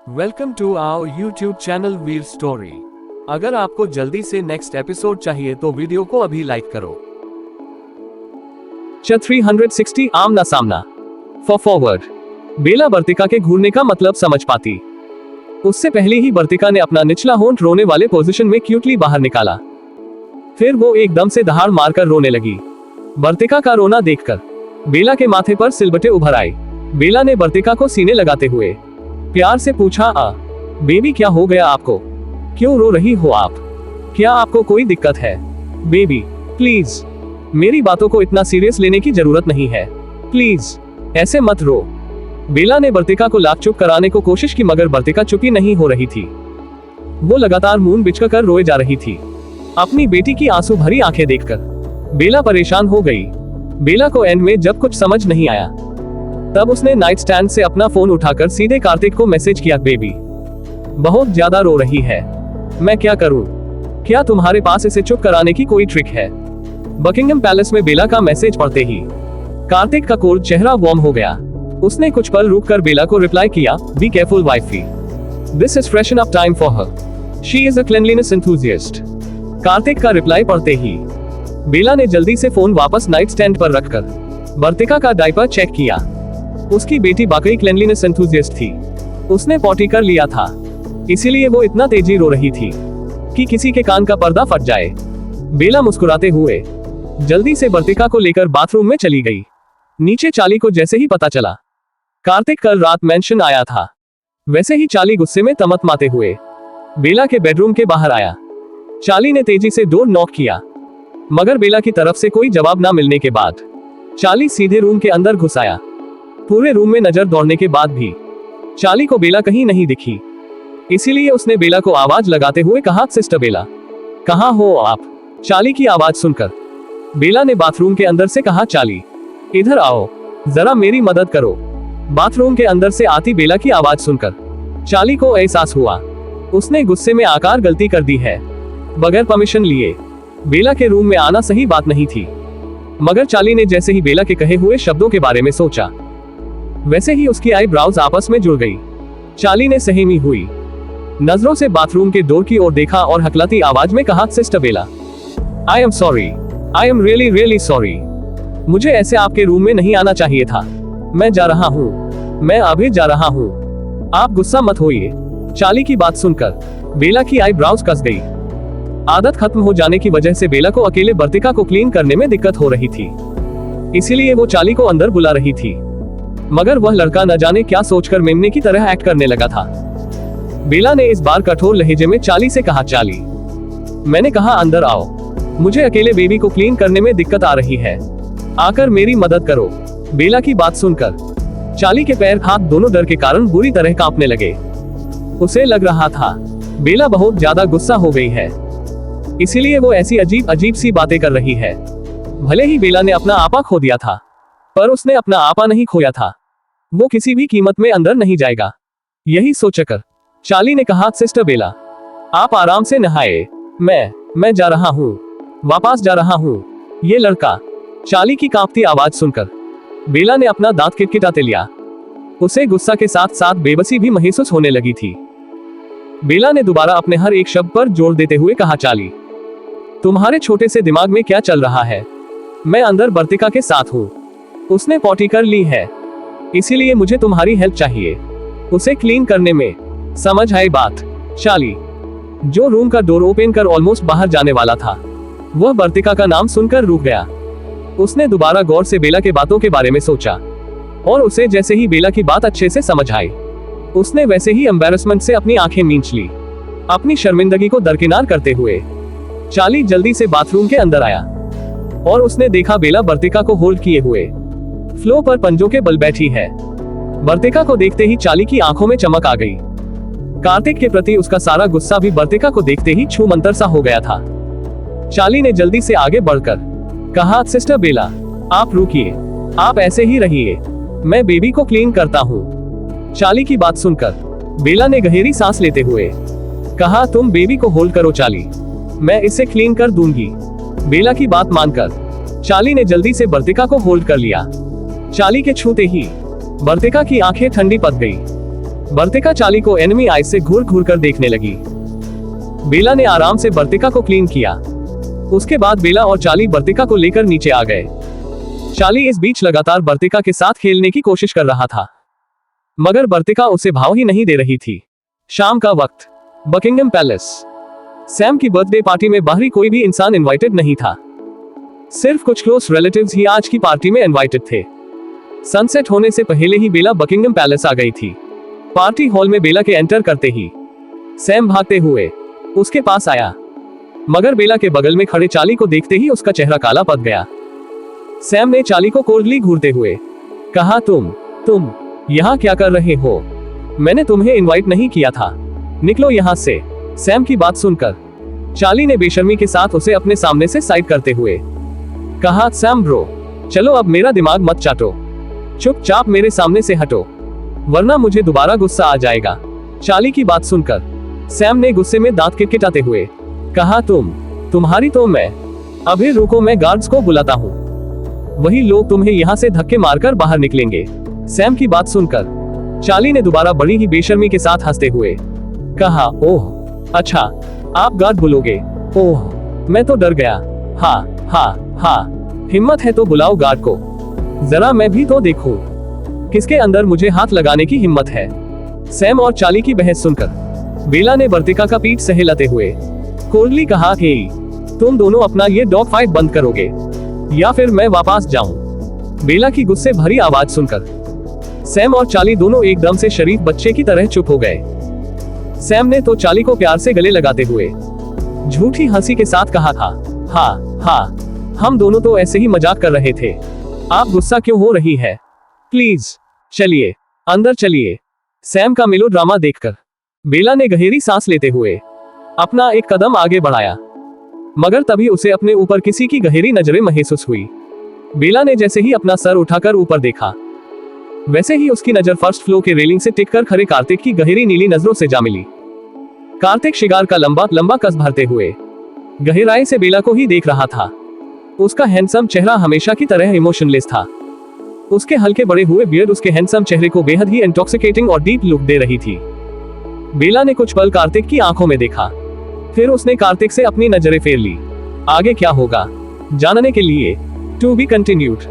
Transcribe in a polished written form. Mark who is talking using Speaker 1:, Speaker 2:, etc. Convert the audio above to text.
Speaker 1: Welcome to our YouTube channel Veer story. अगर आपको जल्दी से नेक्स्ट एपिसोड चाहिए तो वीडियो को अभी लाइक करो।
Speaker 2: 360 आमना सामना। फॉरवर्ड। बेला बर्तिका के घूरने का मतलब समझ पाती। उससे पहले ही बर्तिका ने अपना निचला होंठ रोने वाले पोजीशन में क्यूटली बाहर निकाला। फिर वो एकदम से दहाड़ मारकर रोने लगी। बर्तिका का रोना देखकर बेला के माथे पर सिलबटे उभर आए। बेला ने बर्तिका को सीने लगाते हुए प्यार से पूछा, बेबी क्या हो गया आपको? क्यों रो रही हो आप? क्या आपको कोई दिक्कत है? बेबी प्लीज, मेरी बातों को इतना सीरियस लेने की जरूरत नहीं है, प्लीज ऐसे मत रो। बेला ने बर्तिका को लाख चुप कराने को कोशिश की, मगर बर्तिका चुपी नहीं हो रही थी। वो लगातार मून बिचकर रोए जा रही थी। अपनी बेटी की आंसू भरी आंखें देखकर बेला परेशान हो गई। बेला को एंड में जब कुछ समझ नहीं आया तब उसने नाइट स्टैंड से अपना फोन उठाकर सीधे कार्तिक को मैसेज किया, बेबी बहुत ज्यादा रो रही है, मैं क्या करूं? क्या तुम्हारे पास इसे चुप कराने की कोई ट्रिक है? बकिंगम पैलेस में बेला का मैसेज पढ़ते ही कार्तिक का कोल्ड चेहरा वार्म हो गया। उसने कुछ पल रुककर बेला को रिप्लाई किया, be careful wifey, this is freshen up time for her, she is a cleanliness enthusiast. Kartik का रिप्लाई पढ़ते ही बेला ने जल्दी से फोन वापस नाइट स्टैंड पर रखकर बर्तिका का डायपर चेक किया। उसकी बेटी वाकई क्लीनलीनेस एंथुसियास्ट थी। उसने पॉटी कर लिया था, इसीलिए वो इतना तेजी रो रही थी कि किसी के कान का पर्दा फट जाए। बेला मुस्कुराते हुए जल्दी से बर्तिका को लेकर बाथरूम में चली गई। नीचे चाली को जैसे ही पता चला कार्तिक कल रात मेंशन आया था, वैसे ही चाली गुस्से में तमतमाते हुए बेला के बेडरूम के बाहर आया। चाली ने तेजी से डोर नॉक किया, मगर बेला की तरफ से कोई जवाब ना मिलने के बाद चाली सीधे रूम के अंदर घुस आया। पूरे रूम में नजर दौड़ने के बाद भी चाली को बेला कहीं नहीं दिखी, इसीलिए उसने बेला को आवाज लगाते हुए कहा, सिस्टर बेला कहाँ हो आप? चाली की आवाज सुनकर बेला ने बाथरूम के अंदर से कहा, चाली इधर आओ, जरा मेरी मदद करो। बाथरूम के अंदर से आती बेला की आवाज सुनकर चाली को एहसास हुआ उसने गुस्से में आकार गलती कर दी है। बगैर परमिशन लिए बेला के रूम में आना सही बात नहीं थी, मगर चाली ने जैसे ही बेला के कहे हुए शब्दों के बारे में सोचा वैसे ही उसकी आईब्राउज आपस में जुड़ गई। चाली ने सहमी हुई नजरों से बाथरूम के डोर की ओर देखा और हकलाती आवाज में कहा, sister Bela I am sorry, I am really really sorry, मुझे ऐसे आपके रूम में नहीं आना चाहिए था। मैं जा रहा हूँ, मैं अभी जा रहा हूँ, आप गुस्सा मत होइए। चाली की बात सुनकर बेला की आईब्राउज कस गई। आदत खत्म हो जाने की वजह से बेला को अकेले बर्तिका को क्लीन करने में दिक्कत हो रही थी, इसीलिए वो चाली को अंदर बुला रही थी, मगर वह लड़का न जाने क्या सोचकर मेमने की तरह एक्ट करने लगा था। बेला ने इस बार कठोर लहजे में चाली से कहा, चाली मैंने कहा अंदर आओ, मुझे अकेले बेबी को क्लीन करने में दिक्कत आ रही है, आकर मेरी मदद करो। बेला की बात सुनकर चाली के पैर हाथ दोनों डर के कारण बुरी तरह कांपने लगे। उसे लग रहा था बेला बहुत ज्यादा गुस्सा हो गई है, इसीलिए वो ऐसी अजीब अजीब सी बातें कर रही है। भले ही बेला ने अपना आपा खो दिया था, पर उसने अपना आपा नहीं खोया था। वो किसी भी कीमत में अंदर नहीं जाएगा। यही सोचकर चाली ने कहा, सिस्टर बेला आप आराम से नहाए, मैं जा रहा हूँ, वापस जा रहा हूँ। ये लड़का। चाली की कांपती आवाज सुनकर बेला ने अपना दांत किटकिटाते लिया। उसे गुस्सा के साथ साथ बेबसी भी महसूस होने लगी थी। बेला ने दोबारा अपने हर एक शब्द पर जोर देते हुए कहा, चाली तुम्हारे छोटे से दिमाग में क्या चल रहा है? मैं अंदर बर्तिका के साथ हूँ, उसने पॉटी कर ली है, इसीलिए मुझे तुम्हारी हेल्प चाहिए उसे क्लीन करने में, समझ आई बात? चाली, जो रूम का डोर ओपन कर ऑलमोस्ट बाहर जाने वाला था, वह बर्तिका का नाम सुनकर रुक गया। उसने दोबारा गौर से बेला के बातों के बारे में सोचा, और उसे जैसे ही बेला की बात अच्छे से समझ आई, उसने वैसे ही एम्बैरेसमेंट से अपनी आंखें मींच ली। अपनी शर्मिंदगी को दरकिनार करते हुए चाली जल्दी से बाथरूम के अंदर आया, और उसने देखा बेला बर्तिका को होल्ड किए हुए फ्लोर पर पंजों के बल बैठी है। बर्तिका को देखते ही चाली की आंखों में चमक आ गई। कार्तिक के प्रति उसका सारा गुस्सा भी बर्तिका को देखते ही छू मंतर सा हो गया था। चाली ने जल्दी से आगे बढ़कर कहा, सिस्टर बेला आप रुकिए, आप ऐसे ही रहिए, मैं बेबी को क्लीन करता हूँ। चाली की बात सुनकर बेला ने गहरी सांस लेते हुए कहा, तुम बेबी को होल्ड करो चाली, मैं इसे क्लीन कर दूंगी। बेला की बात मानकर चाली ने जल्दी से बर्तिका को होल्ड कर लिया। चाली के छूते ही बर्तिका की आंखें ठंडी पड़ गई। वर्तिका चाली को एनिमी आई से घूर घूर कर देखने लगी। बेला ने आराम से वर्तिका को क्लीन किया। उसके बाद बेला और चाली वर्तिका को लेकर नीचे आ गए। चाली इस बीच लगातार वर्तिका के साथ खेलने की कोशिश कर रहा था, मगर वर्तिका उसे भाव ही नहीं दे रही थी। शाम का वक्त, बकिंगम पैलेस। सैम की बर्थडे पार्टी में बाहरी कोई भी इंसान इनवाइटेड नहीं था। सिर्फ कुछ क्लोज रिलेटिव्स ही आज की पार्टी में इनवाइटेड थे। सनसेट होने से पहले ही बेला बकिंगम पैलेस आ गई थी। पार्टी हॉल में बेला के एंटर करते ही सैम भागते हुए उसके पास आया, मगर बेला के बगल में खड़े चाली को देखते ही उसका चेहरा काला पड़ गया। सैम ने चाली को कोल्डली घूरते हुए कहा, तुम यहाँ क्या कर रहे हो? मैंने तुम्हें इनवाइट नहीं किया था, निकलो यहाँ से। सैम की बात सुनकर चाली ने बेशर्मी के साथ उसे अपने सामने से साइड करते हुए कहा, सैम ब्रो, चलो अब मेरा दिमाग मत चाटो, चुपचाप मेरे सामने से हटो, वरना मुझे दोबारा गुस्सा आ जाएगा। चाली की बात सुनकर सैम ने गुस्से में दांत किटकिटाते हुए कहा, तुम्हारी तो मैं, अभी रुको, मैं गार्ड्स को बुलाता हूँ, वही लोग तुम्हें यहाँ से धक्के मारकर बाहर निकलेंगे। सैम की बात सुनकर चाली ने दोबारा बड़ी ही बेशर्मी के साथ हंसते हुए कहा, ओह अच्छा, आप गार्ड बुलोगे? ओह, मैं तो डर गया। हाँ, हिम्मत है तो बुलाओ गार्ड को, जरा मैं भी तो देखूं किसके अंदर मुझे हाथ लगाने की हिम्मत है। सैम और चाली की बहस सुनकर बेला ने वर्तिका का पीठ सहलाते हुए कोल्डली कहा, हे, तुम दोनों अपना ये डॉग फाइट बंद करोगे या फिर मैं वापस जाऊं? बेला की गुस्से भरी आवाज सुनकर सैम और चाली दोनों एकदम से शरीफ बच्चे की तरह चुप हो गए। सैम ने तो चाली को प्यार से गले लगाते हुए झूठी हंसी के साथ कहा था, हाँ, हम दोनों तो ऐसे ही मजाक कर रहे थे, आप गुस्सा क्यों हो रही है? प्लीज चलिए, अंदर चलिए। सैम का मेलोड्रामा देखकर बेला ने गहरी सांस लेते हुए अपना एक कदम आगे बढ़ाया, मगर तभी उसे अपने ऊपर किसी की गहरी नजरें महसूस हुई। बेला ने जैसे ही अपना सर उठाकर ऊपर देखा, वैसे ही उसकी नजर फर्स्ट फ्लोर के रेलिंग से टिककर खड़े कार्तिक की गहरी नीली नजरों से जा मिली। कार्तिक शिकार का लंबा कस भरते हुए गहराई से बेला को ही देख रहा था। उसका हैंडसम चेहरा हमेशा की तरह इमोशनलेस था। उसके हल्के बड़े हुए बियर्ड उसके हैंडसम चेहरे को बेहद ही इंटॉक्सिकेटिंग और डीप लुक दे रही थी। बेला ने कुछ पल कार्तिक की आंखों में देखा, फिर उसने कार्तिक से अपनी नजरें फेर ली। आगे क्या होगा जानने के लिए टू बी कंटिन्यूड।